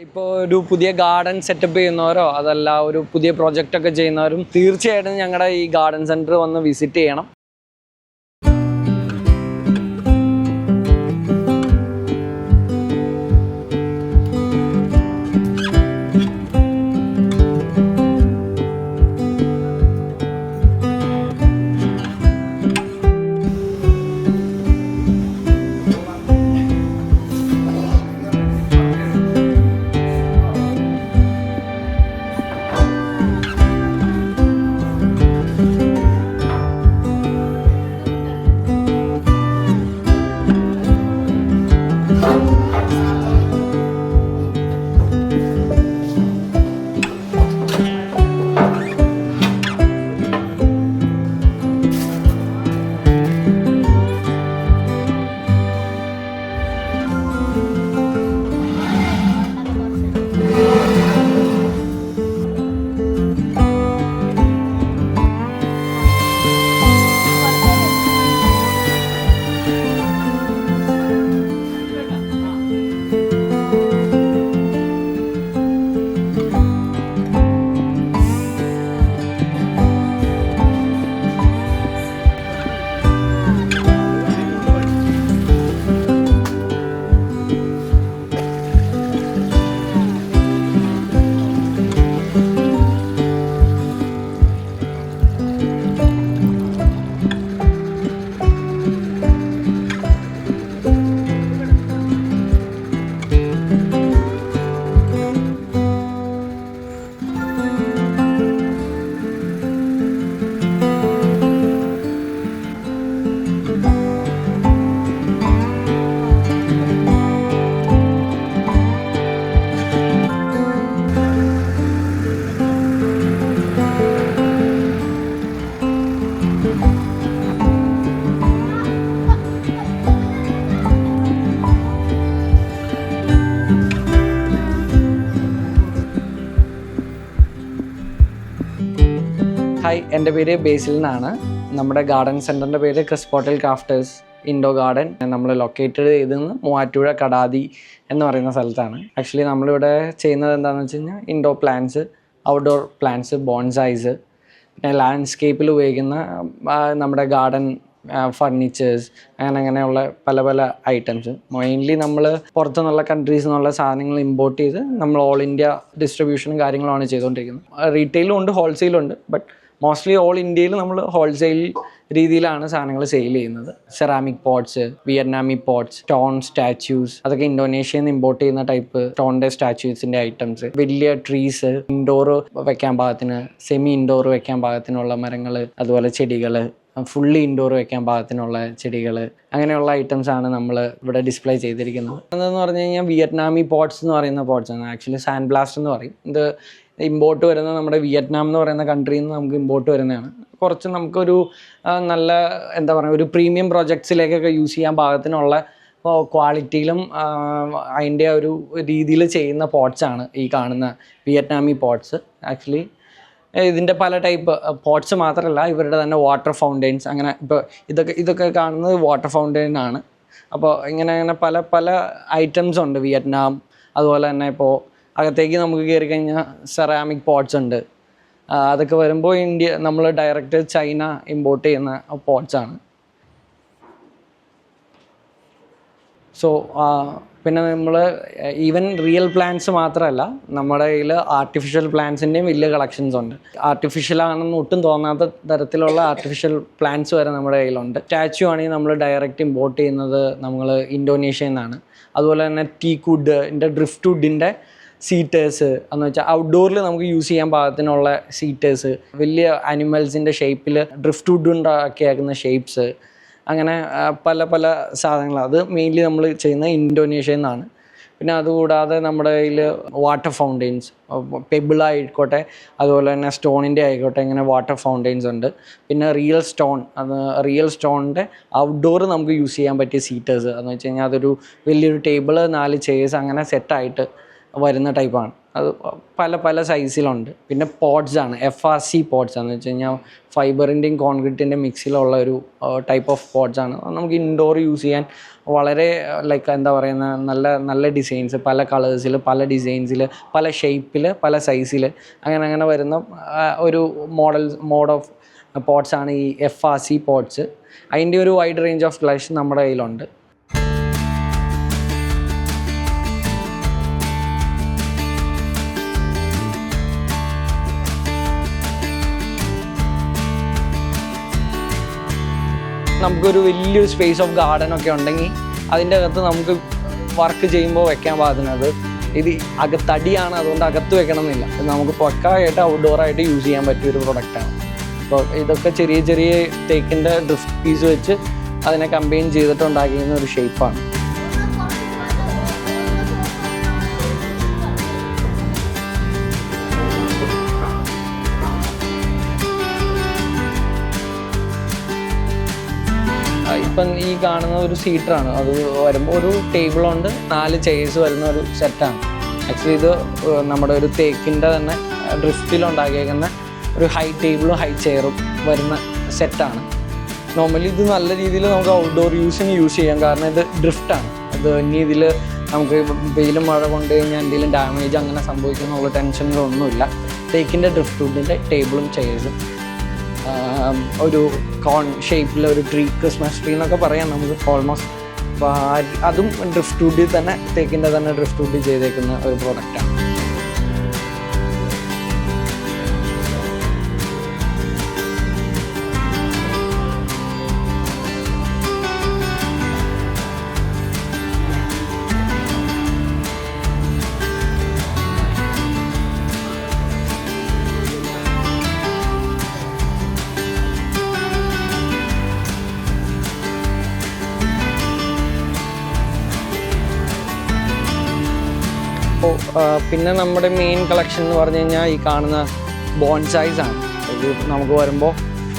ഇപ്പോൾ ഒരു പുതിയ ഗാർഡൻ സെറ്റപ്പ് ചെയ്യുന്നവരോ അതല്ല ഒരു പുതിയ പ്രൊജക്റ്റൊക്കെ ചെയ്യുന്നവരും തീർച്ചയായിട്ടും ഞങ്ങളുടെ ഈ ഗാർഡൻ സെൻറ്റർ വന്ന് വിസിറ്റ് ചെയ്യണം. ഹായ്, എൻ്റെ പേര് ബേസിൽ എന്നാണ്. നമ്മുടെ ഗാർഡൻ സെൻറ്ററിൻ്റെ പേര് ക്രിസ്പോട്ടൽ ക്രാഫ്റ്റേഴ്സ് ഇൻഡോ ഗാർഡൻ. നമ്മൾ ലൊക്കേറ്റഡ് ചെയ്തത് മൂവാറ്റുപുഴ കടാതി എന്ന് പറയുന്ന സ്ഥലത്താണ്. ആക്ച്വലി നമ്മളിവിടെ ചെയ്യുന്നത് എന്താണെന്ന് വെച്ച് കഴിഞ്ഞാൽ ഇൻഡോർ പ്ലാന്റ്സ്, ഔട്ട്ഡോർ പ്ലാന്റ്സ്, ബോൺസൈസ്, പിന്നെ ലാൻഡ്സ്കേപ്പിൽ ഉപയോഗിക്കുന്ന നമ്മുടെ ഗാർഡൻ ഫർണിച്ചേഴ്സ്, അങ്ങനെയുള്ള പല പല ഐറ്റംസ്. മെയിൻലി നമ്മൾ പുറത്തുനിന്നുള്ള കൺട്രീസിൽ നിന്നുള്ള സാധനങ്ങൾ ഇമ്പോർട്ട് ചെയ്ത് നമ്മൾ ഓൾ ഇന്ത്യ ഡിസ്ട്രിബ്യൂഷനും കാര്യങ്ങളുമാണ് ചെയ്തുകൊണ്ടിരിക്കുന്നത്. റീറ്റെയിലും ഉണ്ട്, ഹോൾസെയിലും ഉണ്ട്. ബട്ട് മോസ്റ്റ്ലി ഓൾ ഇന്ത്യയിൽ നമ്മൾ ഹോൾസെയിൽ രീതിയിലാണ് സാധനങ്ങൾ സെയിൽ ചെയ്യുന്നത്. സെറാമിക് പോട്ട്സ്, വിയറ്റ്നാമി പോട്ട്സ്, സ്റ്റോൺ സ്റ്റാച്യൂസ്, അതൊക്കെ ഇന്തോനേഷ്യയിൽ നിന്ന് ഇമ്പോർട്ട് ചെയ്യുന്ന ടൈപ്പ് സ്റ്റോണിൻ്റെ സ്റ്റാച്യൂസിൻ്റെ ഐറ്റംസ്, വലിയ ട്രീസ്, ഇൻഡോർ വെക്കാൻ പാകത്തിന്, സെമി ഇൻഡോർ വെക്കാൻ പാകത്തിനുള്ള മരങ്ങൾ, അതുപോലെ ചെടികൾ, ഫുള്ളി ഇൻഡോർ വെക്കാൻ പാകത്തിനുള്ള ചെടികൾ, അങ്ങനെയുള്ള ഐറ്റംസാണ് നമ്മൾ ഇവിടെ ഡിസ്പ്ലേ ചെയ്തിരിക്കുന്നത്. അതെന്ന് പറഞ്ഞു കഴിഞ്ഞാൽ വിയറ്റ്നാമി പോട്ട്സ് എന്ന് പറയുന്ന പോട്ട്സ് ആണ്. ആക്ച്വലി സാൻഡ് ബ്ലാസ്റ്റ് എന്ന് പറയും. ഇത് ഇമ്പോർട്ട് വരുന്നത് നമ്മുടെ വിയറ്റ്നാം എന്ന് പറയുന്ന കൺട്രിയിൽ നിന്ന് നമുക്ക് ഇമ്പോർട്ട് വരുന്നതാണ്. കുറച്ച് നമുക്കൊരു നല്ല എന്താ പറയുക, ഒരു പ്രീമിയം പ്രൊജക്ട്സിലേക്കൊക്കെ യൂസ് ചെയ്യാൻ പാകത്തിനുള്ള ക്വാളിറ്റിയിലും അതിൻ്റെ ഒരു രീതിയിൽ ചെയ്യുന്ന പോട്ട്സാണ് ഈ കാണുന്ന വിയറ്റ്നാമി പോട്ട്സ്. ആക്ച്വലി ഇതിൻ്റെ പല ടൈപ്പ് പോട്ട്സ് മാത്രമല്ല, ഇവരുടെ തന്നെ വാട്ടർ ഫൗണ്ടെയിൻസ്, അങ്ങനെ ഇപ്പോൾ ഇതൊക്കെ കാണുന്നത് വാട്ടർ ഫൗണ്ടെയിൻ ആണ്. അപ്പോൾ ഇങ്ങനെ പല പല ഐറ്റംസ് ഉണ്ട് വിയറ്റ്നാം. അതുപോലെ തന്നെ ഇപ്പോൾ അകത്തേക്ക് നമുക്ക് കയറി കഴിഞ്ഞാൽ സെറാമിക് പോട്ട്സ് ഉണ്ട്. അതൊക്കെ വരുമ്പോൾ നമ്മൾ ഡയറക്റ്റ് ചൈന ഇമ്പോർട്ട് ചെയ്യുന്ന പോട്ട്സാണ്. സോ പിന്നെ നമ്മൾ ഈവൻ റിയൽ പ്ലാന്റ്സ് മാത്രമല്ല, നമ്മുടെ കയ്യിൽ ആർട്ടിഫിഷ്യൽ പ്ലാന്റ്സിൻ്റെയും വലിയ കളക്ഷൻസ് ഉണ്ട്. ആർട്ടിഫിഷ്യലാണെന്ന് ഒട്ടും തോന്നാത്ത തരത്തിലുള്ള ആർട്ടിഫിഷ്യൽ പ്ലാന്റ്സ് വരെ നമ്മുടെ കയ്യിലുണ്ട്. സ്റ്റാച്യു ആണെങ്കിൽ നമ്മൾ ഡയറക്റ്റ് ഇമ്പോർട്ട് ചെയ്യുന്നത് നമ്മൾ ഇന്തോനേഷ്യയിൽ നിന്നാണ്. അതുപോലെ തന്നെ ടീക്ക് വുഡിൻ്റെ, ഡ്രിഫ്റ്റ് വുഡിൻ്റെ സീറ്റേഴ്സ് എന്ന് വെച്ചാൽ ഔട്ട്ഡോറിൽ നമുക്ക് യൂസ് ചെയ്യാൻ പാകത്തിനുള്ള സീറ്റേഴ്സ്, വലിയ ആനിമൽസിൻ്റെ ഷേപ്പിൽ ഡ്രിഫ്റ്റ് വുഡ് ഉണ്ടാക്കിയാക്കുന്ന ഷേപ്സ്, അങ്ങനെ പല പല സാധനങ്ങൾ. അത് മെയിൻലി നമ്മൾ ചെയ്യുന്ന ഇന്തോനേഷ്യയിൽ നിന്നാണ്. പിന്നെ അതുകൂടാതെ നമ്മുടെ കയ്യിൽ വാട്ടർ ഫൗണ്ടെയിൻസ്, പെബിളായിക്കോട്ടെ അതുപോലെ തന്നെ സ്റ്റോണിൻ്റെ ആയിക്കോട്ടെ, ഇങ്ങനെ വാട്ടർ ഫൗണ്ടെയിൻസ് ഉണ്ട്. പിന്നെ റിയൽ സ്റ്റോണിൻ്റെ ഔട്ട്ഡോർ നമുക്ക് യൂസ് ചെയ്യാൻ പറ്റിയ സീറ്റേഴ്സ് എന്ന് വെച്ച് കഴിഞ്ഞാൽ അതൊരു വലിയൊരു ടേബിള്, 4 ചെയേഴ്സ് അങ്ങനെ സെറ്റായിട്ട് വരുന്ന ടൈപ്പാണ്. അത് പല പല സൈസിലുണ്ട്. പിന്നെ പോട്ട്സ് ആണ്, FRC പോട്ട്സ് ആണെന്ന് വെച്ച് കഴിഞ്ഞാൽ ഫൈബറിൻ്റെയും കോൺക്രീറ്റിൻ്റെയും മിക്സിലുള്ള ഒരു ടൈപ്പ് ഓഫ് പോട്ട്സ് ആണ്. നമുക്ക് ഇൻഡോർ യൂസ് ചെയ്യാൻ വളരെ ലൈക്ക് എന്താ പറയുന്ന നല്ല നല്ല ഡിസൈൻസ്, പല കളേഴ്സിൽ, പല ഡിസൈൻസിൽ, പല ഷേപ്പിൽ, പല സൈസിൽ അങ്ങനെ വരുന്ന ഒരു മോഡ് ഓഫ് പോട്ട്സ് ആണ് ഈ FRC പോട്ട്സ്. അതിൻ്റെ ഒരു വൈഡ് റേഞ്ച് ഓഫ് കളക്ഷൻ നമ്മുടെ കയ്യിലുണ്ട്. നമുക്കൊരു വലിയൊരു സ്പേസ് ഓഫ് ഗാർഡൻ ഒക്കെ ഉണ്ടെങ്കിൽ അതിൻ്റെ അകത്ത് നമുക്ക് വർക്ക് ചെയ്യുമ്പോൾ വെക്കാൻ പാകുന്നത്. ഇത് അകത്തടിയാണ്, അതുകൊണ്ട് അകത്ത് വെക്കണം എന്നില്ല. നമുക്ക് പക്കായിട്ട് ഔട്ട്ഡോറായിട്ട് യൂസ് ചെയ്യാൻ പറ്റിയൊരു പ്രൊഡക്റ്റാണ്. അപ്പോൾ ഇതൊക്കെ ചെറിയ ചെറിയ തേക്കിൻ്റെ ഡ്രിഫ്റ്റ് പീസ് വെച്ച് അതിനെ കമ്പൈൻ ചെയ്തിട്ടുണ്ടാക്കിയിരുന്ന ഒരു ഷേപ്പാണ്. ഇപ്പം ഈ കാണുന്ന ഒരു സീറ്ററാണ്. അത് വരുമ്പോൾ ഒരു ടേബിളുണ്ട്, 4 ചെയേഴ്സ് വരുന്ന ഒരു സെറ്റാണ്. ആക്ച്വലി ഇത് നമ്മുടെ ഒരു തേക്കിൻ്റെ തന്നെ ഡ്രിഫ്റ്റിലുണ്ടാക്കിയേക്കുന്ന ഒരു ഹൈ ടേബിളും ഹൈ ചെയറും വരുന്ന സെറ്റാണ്. നോർമലി ഇത് നല്ല രീതിയിൽ നമുക്ക് ഔട്ട്ഡോർ യൂസിന് യൂസ് ചെയ്യാം, കാരണം ഇത് ഡ്രിഫ്റ്റാണ്. അത് ഇനി ഇതിൽ നമുക്ക് വെയിലും മഴ കൊണ്ട് കഴിഞ്ഞാൽ എന്തെങ്കിലും ഡാമേജ് അങ്ങനെ സംഭവിക്കുന്നുള്ള ടെൻഷനുകളൊന്നുമില്ല. തേക്കിൻ്റെ ഡ്രിഫ്റ്റ് വുഡിൻ്റെ ടേബിളും ചെയേഴ്സും ഒരു കോൺ ഷേപ്പിൽ ഒരു ട്രീ, ക്രിസ്മസ് ട്രീ എന്നൊക്കെ പറയാം നമുക്ക് ഓൾമോസ്റ്റ്. അപ്പോൾ അതും ഡ്രിഫ്റ്റ് വുഡിൽ തന്നെ, തേക്കിൻ്റെ തന്നെ ഡ്രിഫ്റ്റ് വുഡിൽ ചെയ്തേക്കുന്ന ഒരു പ്രോഡക്റ്റാണ്. പിന്നെ നമ്മുടെ മെയിൻ കളക്ഷൻ എന്ന് പറഞ്ഞു കഴിഞ്ഞാൽ ഈ കാണുന്ന ബോൺസൈസ് ആണ്. ഇത് നമുക്ക് വരുമ്പോൾ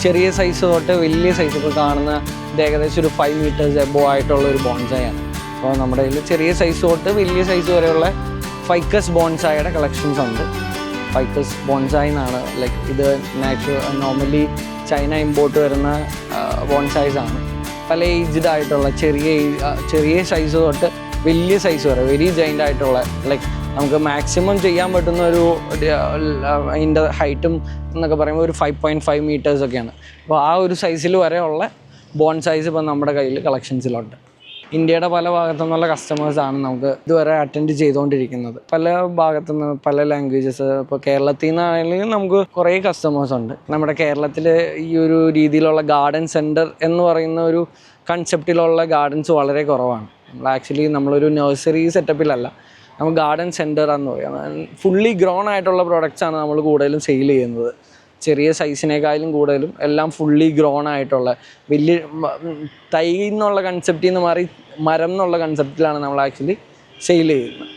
ചെറിയ സൈസ് തൊട്ട് വലിയ സൈസ്, ഇപ്പോൾ കാണുന്ന ഇത് ഏകദേശം ഒരു 5 മീറ്റേഴ്സ് എബോ ആയിട്ടുള്ള ഒരു ബോൺസായി ആണ്. അപ്പോൾ നമ്മുടെ കയ്യിൽ ചെറിയ സൈസ് തൊട്ട് വലിയ സൈസ് വരെയുള്ള ഫൈക്കസ് ബോൺസായുടെ കളക്ഷൻസ് ഉണ്ട്. ഫൈക്കസ് ബോൺസായി എന്നാണ് ലൈക്ക് ഇത് നോർമലി ചൈന ഇമ്പോർട്ട് വരുന്ന ബോൺസൈസ് ആണ്. പല ഏജ്ഡ് ആയിട്ടുള്ള ചെറിയ സൈസ് തൊട്ട് വലിയ സൈസ് വരെ വെരി ജൈൻ്റ് ആയിട്ടുള്ള ലൈക്ക് നമുക്ക് മാക്സിമം ചെയ്യാൻ പറ്റുന്ന ഒരു അതിൻ്റെ ഹൈറ്റും എന്നൊക്കെ പറയുമ്പോൾ ഒരു 5.5 മീറ്റേഴ്സ് ഒക്കെയാണ്. അപ്പോൾ ആ ഒരു സൈസിൽ വരെയുള്ള ബോൺസൈസ് ഇപ്പം നമ്മുടെ കയ്യിൽ കളക്ഷൻസിലുണ്ട്. ഇന്ത്യയുടെ പല ഭാഗത്തു നിന്നുള്ള കസ്റ്റമേഴ്സാണ് നമുക്ക് ഇതുവരെ അറ്റൻഡ് ചെയ്തുകൊണ്ടിരിക്കുന്നത്. പല ഭാഗത്തു നിന്ന് പല ലാംഗ്വേജസ്. ഇപ്പോൾ കേരളത്തിൽ നിന്നാണെങ്കിലും നമുക്ക് കുറേ കസ്റ്റമേഴ്സ് ഉണ്ട്. നമ്മുടെ കേരളത്തിൽ ഈ ഒരു രീതിയിലുള്ള ഗാർഡൻ സെൻറ്റർ എന്ന് പറയുന്ന ഒരു കൺസെപ്റ്റിലുള്ള ഗാർഡൻസ് വളരെ കുറവാണ്. ആക്ച്വലി നമ്മളൊരു നഴ്സറി സെറ്റപ്പിലല്ല, നമുക്ക് ഗാർഡൻ സെൻറ്റർ എന്ന് പറയാം. ഫുള്ളി ഗ്രോൺ ആയിട്ടുള്ള പ്രോഡക്റ്റ്സാണ് നമ്മൾ കൂടുതലും സെയിൽ ചെയ്യുന്നത്. ചെറിയ സൈസിനേക്കാളും കൂടുതലും എല്ലാം ഫുള്ളി ഗ്രോൺ ആയിട്ടുള്ള വലിയ തൈ എന്നുള്ള കൺസെപ്റ്റിൽ നിന്ന് മാറി മരം എന്നുള്ള കൺസെപ്റ്റിലാണ് നമ്മൾ ആക്ച്വലി സെയിൽ ചെയ്യുന്നത്.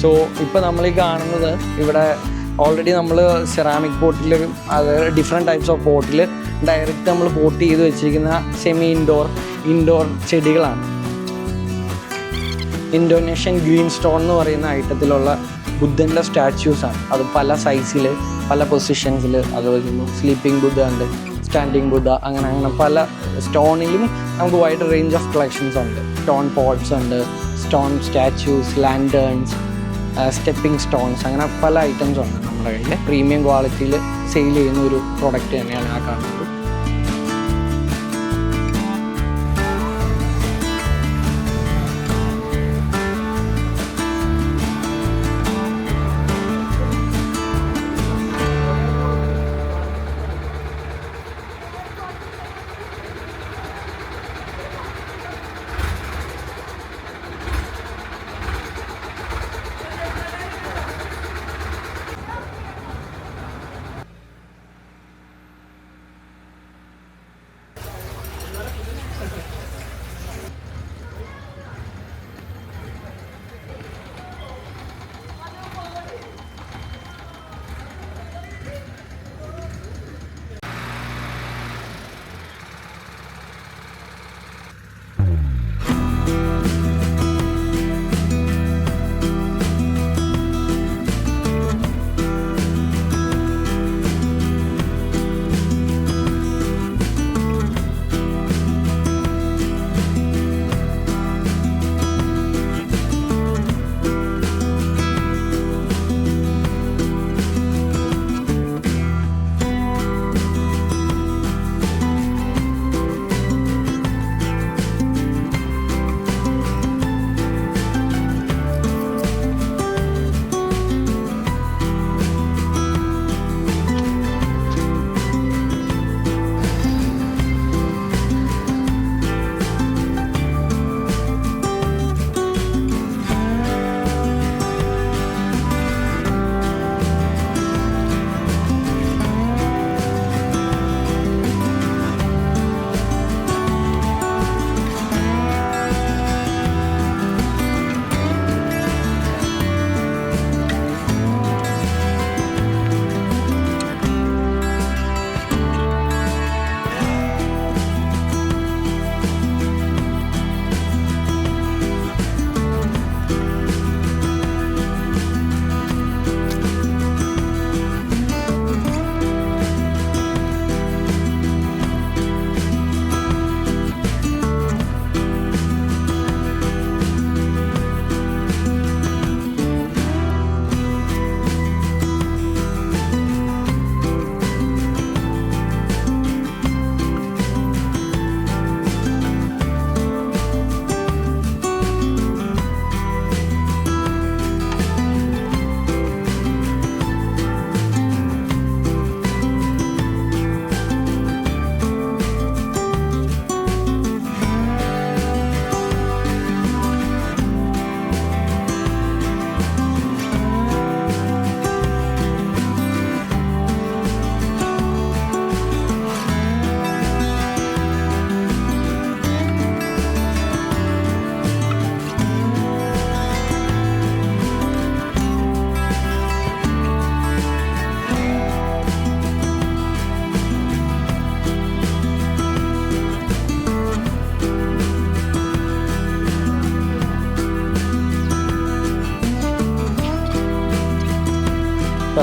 സോ ഇപ്പോൾ നമ്മൾ ഈ കാണുന്നത് ഇവിടെ ഓൾറെഡി നമ്മൾ സെറാമിക് പോട്ടിൽ, അത് ഡിഫറെൻറ്റ് ടൈപ്സ് ഓഫ് പോട്ടിൽ ഡയറക്റ്റ് നമ്മൾ പോട്ട് ചെയ്ത് വെച്ചിരിക്കുന്ന സെമി ഇൻഡോർ ചെടികളാണ്. ഇന്തോനേഷ്യൻ ഗ്രീൻ സ്റ്റോൺ എന്ന് പറയുന്ന ഐറ്റത്തിലുള്ള ബുദ്ധൻ്റെ സ്റ്റാച്യൂസാണ്. അത് പല സൈസിൽ, പല പൊസിഷൻസിൽ, അതുപോലെ സ്ലീപ്പിംഗ് ബുദ്ധ ഉണ്ട്, സ്റ്റാൻഡിങ് ബുദ്ധ, അങ്ങനെ പല സ്റ്റോണിലും നമുക്ക് വൈഡ് റേഞ്ച് ഓഫ് കളക്ഷൻസ് ഉണ്ട്. സ്റ്റോൺ പോട്ട്സ് ഉണ്ട്, stone statues, lanterns, stepping stones, അങ്ങനെ പല ഐറ്റംസ് ഉണ്ട് നമ്മുടെ കയ്യിൽ. പ്രീമിയം ക്വാളിറ്റിയിൽ സെയിൽ ചെയ്യുന്ന ഒരു പ്രോഡക്റ്റ് തന്നെയാണ് ആ കാണുന്നത്.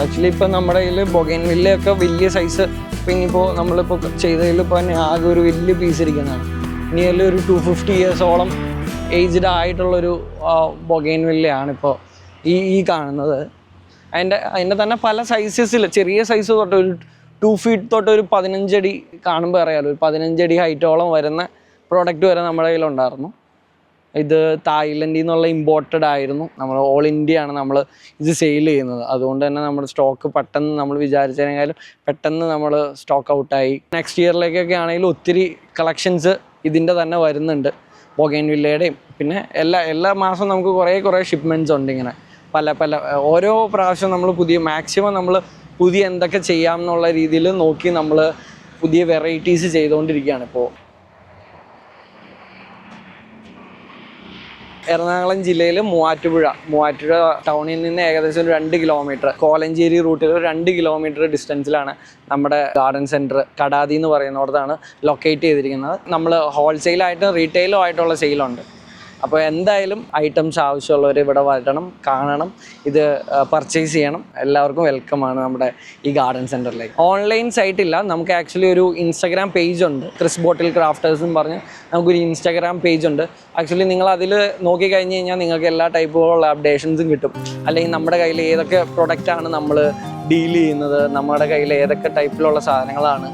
ആക്ച്വലി ഇപ്പോൾ നമ്മുടെ കയ്യിൽ ബൊഗൈൻവില്ലയൊക്കെ വലിയ സൈസ്, ഇപ്പം ഇനിയിപ്പോൾ നമ്മളിപ്പോൾ ചെയ്തതിൽ ഇപ്പോൾ തന്നെ ആകെ ഒരു വലിയ പീസ് ഇരിക്കുന്നതാണ്. ഇനി അതിൽ ഒരു 250 ഇയേഴ്സോളം ഏജ്ഡ് ആയിട്ടുള്ളൊരു ബൊഗൈൻവില്ലയാണ് ഇപ്പോൾ ഈ കാണുന്നത്. അതിൻ്റെ തന്നെ പല സൈസസിൽ, ചെറിയ സൈസ് തൊട്ട് ഒരു 2 ഫീറ്റ് തൊട്ട് ഒരു 15 അടി കാണുമ്പോൾ അറിയാമല്ലോ, ഒരു 15 അടി ഹൈറ്റോളം വരുന്ന പ്രോഡക്റ്റ് വരെ നമ്മുടെ കയ്യിലുണ്ടായിരുന്നു. ഇത് തായ്ലൻഡിൽ നിന്നുള്ള ഇമ്പോർട്ടഡ് ആയിരുന്നു. നമ്മൾ ഓൾ ഇന്ത്യ ആണ് നമ്മൾ ഇത് സെയിൽ ചെയ്യുന്നത്. അതുകൊണ്ട് തന്നെ നമ്മുടെ സ്റ്റോക്ക് പെട്ടെന്ന് നമ്മൾ വിചാരിച്ചതിനേക്കാളും പെട്ടെന്ന് നമ്മൾ സ്റ്റോക്ക് ഔട്ടായി. നെക്സ്റ്റ് ഇയറിലേക്കൊക്കെ ആണെങ്കിലും ഒത്തിരി കളക്ഷൻസ് ഇതിൻ്റെ തന്നെ വരുന്നുണ്ട്, ബൊഗൈൻവില്ലയുടെയും. പിന്നെ എല്ലാ മാസവും നമുക്ക് കുറേ ഷിപ്മെൻറ്റ്സ് ഉണ്ട്. ഇങ്ങനെ പല ഓരോ പ്രാവശ്യം നമ്മൾ മാക്സിമം നമ്മൾ പുതിയ എന്തൊക്കെ ചെയ്യാം എന്നുള്ള രീതിയിൽ നോക്കി നമ്മൾ പുതിയ വെറൈറ്റീസ് ചെയ്തുകൊണ്ടിരിക്കുകയാണ് ഇപ്പോൾ. എറണാകുളം ജില്ലയിൽ മൂവാറ്റുപുഴ ടൗണിൽ നിന്ന് ഏകദേശം ഒരു 2 കിലോമീറ്റർ, കോലഞ്ചേരി റൂട്ടിൽ ഒരു 2 കിലോമീറ്റർ ഡിസ്റ്റൻസിലാണ് നമ്മുടെ ഗാർഡൻ സെൻറ്റർ കടാതി എന്ന് പറയുന്നിടത്താണ് ലൊക്കേറ്റ് ചെയ്തിരിക്കുന്നത്. നമ്മൾ ഹോൾസെയിലായിട്ടും റീറ്റെയിലും ആയിട്ടുള്ള സെയിലുണ്ട്. അപ്പോൾ എന്തായാലും ഐറ്റംസ് ആവശ്യമുള്ളവർ ഇവിടെ വരണം, കാണണം, ഇത് പർച്ചേസ് ചെയ്യണം. എല്ലാവർക്കും വെൽക്കമാണ് നമ്മുടെ ഈ ഗാർഡൻ സെൻറ്ററിലേക്ക്. ഓൺലൈൻ സൈറ്റില്ല, നമുക്ക് ആക്ച്വലി ഒരു ഇൻസ്റ്റാഗ്രാം പേജ് ഉണ്ട്, ക്രിസ് ബോട്ടിൽ ക്രാഫ്റ്റേഴ്സ് എന്ന് പറഞ്ഞ് നമുക്കൊരു ഇൻസ്റ്റാഗ്രാം പേജ് ഉണ്ട്. ആക്ച്വലി നിങ്ങൾ അതിൽ നോക്കിക്കഴിഞ്ഞ് കഴിഞ്ഞാൽ നിങ്ങൾക്ക് എല്ലാ ടൈപ്പുകളുള്ള അപ്ഡേഷൻസും കിട്ടും. അല്ലെങ്കിൽ നമ്മുടെ കയ്യിൽ ഏതൊക്കെ പ്രൊഡക്റ്റാണ് നമ്മൾ ഡീൽ ചെയ്യുന്നത്, നമ്മുടെ കയ്യിൽ ഏതൊക്കെ ടൈപ്പിലുള്ള സാധനങ്ങളാണ്,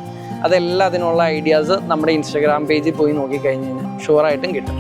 അതെല്ലാം അതിനുള്ള ഐഡിയാസ് നമ്മുടെ ഇൻസ്റ്റാഗ്രാം പേജിൽ പോയി നോക്കിക്കഴിഞ്ഞ് കഴിഞ്ഞാൽ ഷുവറായിട്ടും കിട്ടും.